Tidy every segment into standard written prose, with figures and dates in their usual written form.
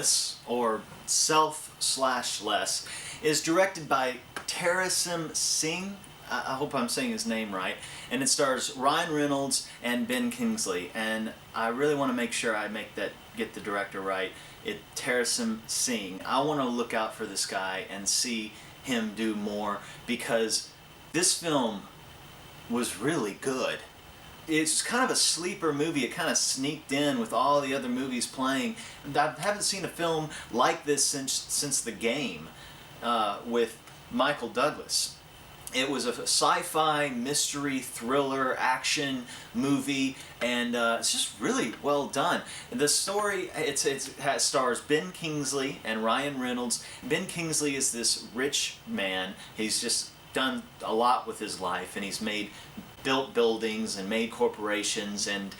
Douglas, or Self/Less, is directed by Tarasim Singh. I hope I'm saying his name right. And it stars Ryan Reynolds and Ben Kingsley. And I really want to make sure I get the director right. It's Tarasim Singh. I want to look out for this guy and see him do more, because this film was really good. It's kind of a sleeper movie. It kind of sneaked in with all the other movies playing. I haven't seen a film like this since The Game with Michael Douglas. It was a sci-fi, mystery, thriller, action movie, and it's just really well done. The story, it stars Ben Kingsley and Ryan Reynolds. Ben Kingsley is this rich man. He's just done a lot with his life, and he's built buildings and made corporations, and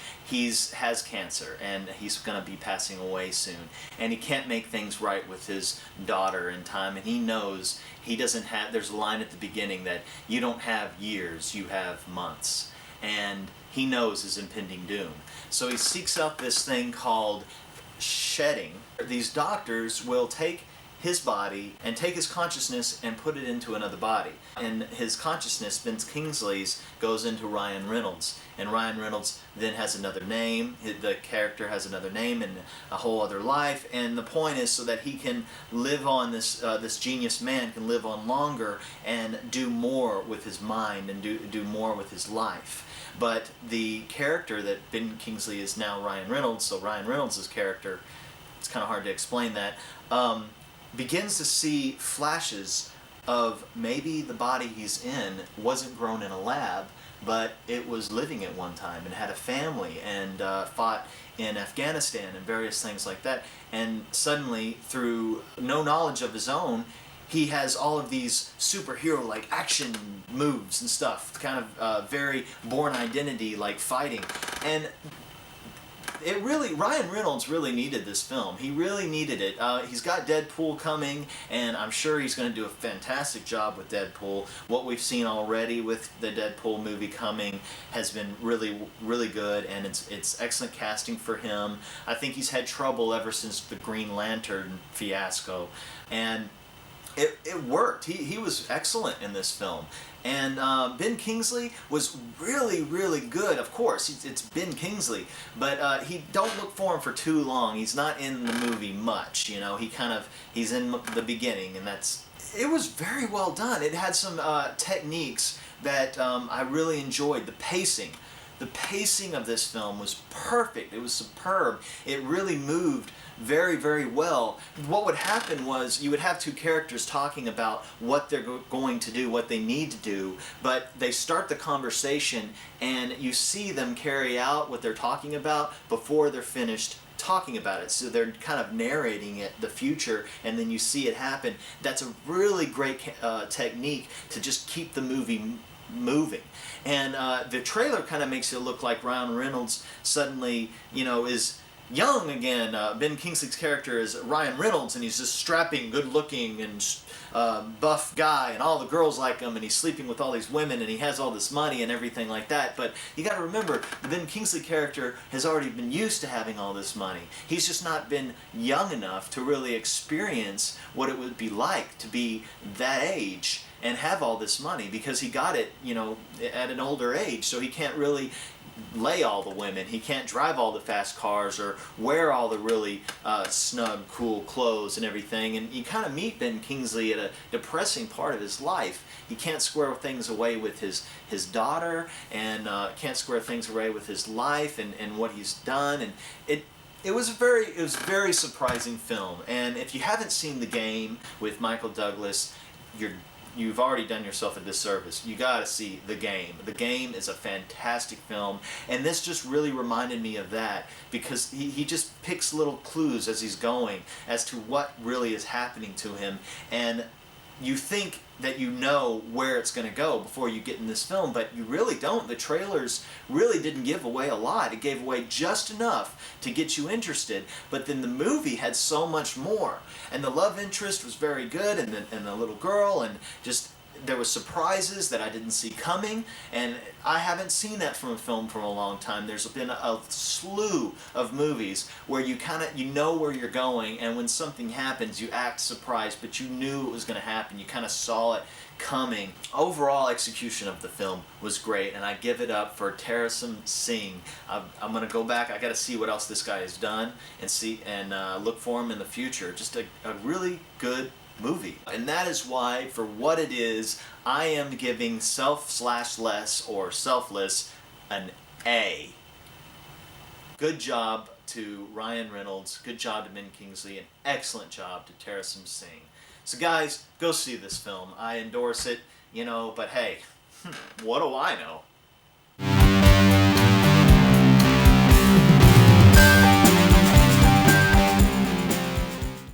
has cancer, and he's going to be passing away soon, and he can't make things right with his daughter in time, and he knows he doesn't have, there's a line at the beginning that you don't have years, you have months, and he knows his impending doom. So he seeks out this thing called shedding. These doctors will take his body and take his consciousness and put it into another body. And his consciousness, Ben Kingsley's, goes into Ryan Reynolds. And Ryan Reynolds then has another name. The character has another name and a whole other life. And the point is so that he can live on, this genius man can live on longer and do more with his mind and do more with his life. But the character that Ben Kingsley is now Ryan Reynolds, so Ryan Reynolds' character, it's kind of hard to explain that, begins to see flashes of maybe the body he's in wasn't grown in a lab, but it was living at one time and had a family and fought in Afghanistan and various things like that. And suddenly, through no knowledge of his own, he has all of these superhero-like action moves and stuff, kind of very Bourne Identity like fighting. And Ryan Reynolds really needed this film. He really needed it. He's got Deadpool coming, and I'm sure he's going to do a fantastic job with Deadpool. What we've seen already with the Deadpool movie coming has been really, really good, and it's excellent casting for him. I think he's had trouble ever since the Green Lantern fiasco, and it worked. He was excellent in this film. And Ben Kingsley was really, really good. Of course, it's Ben Kingsley, but don't look for him for too long. He's not in the movie much, you know. He's in the beginning, and it was very well done. It had some techniques that I really enjoyed. The pacing of this film was perfect. It was superb. It really moved very, very well. What would happen was you would have two characters talking about what they're going to do, what they need to do, but they start the conversation and you see them carry out what they're talking about before they're finished talking about it. So they're kind of narrating it, the future, and then you see it happen. That's a really great technique to just keep the movie moving. And the trailer kind of makes it look like Ryan Reynolds suddenly, is young again. Ben Kingsley's character is Ryan Reynolds, and he's this strapping, good-looking, and buff guy, and all the girls like him, and he's sleeping with all these women, and he has all this money and everything like that. But you got to remember, the Ben Kingsley character has already been used to having all this money. He's just not been young enough to really experience what it would be like to be that age and have all this money, because he got it, at an older age, so he can't really lay all the women. He can't drive all the fast cars or wear all the really snug, cool clothes and everything. And you kind of meet Ben Kingsley at a depressing part of his life. He can't square things away with his daughter, and can't square things away with his life and what he's done. And it was a very surprising film. And if you haven't seen The Game with Michael Douglas, you've already done yourself a disservice. You gotta see The Game. The Game is a fantastic film, and this just really reminded me of that, because he just picks little clues as he's going as to what really is happening to him, and you think that you know where it's going to go before you get in this film, but you really don't. The trailers really didn't give away a lot. It gave away just enough to get you interested, but then the movie had so much more. And the love interest was very good, and the little girl, and just there was surprises that I didn't see coming, and I haven't seen that from a film for a long time. There's been a slew of movies where you know where you're going, and when something happens, you act surprised, but you knew it was going to happen. You kind of saw it coming. Overall execution of the film was great, and I give it up for Tarasim Singh. I'm going to go back. I got to see what else this guy has done and look for him in the future. Just a really good movie. And that is why, for what it is, I am giving Self/Less or Selfless an A. Good job to Ryan Reynolds, good job to Ben Kingsley, an excellent job to Tarasim Singh. So guys, go see this film. I endorse it, but hey, what do I know?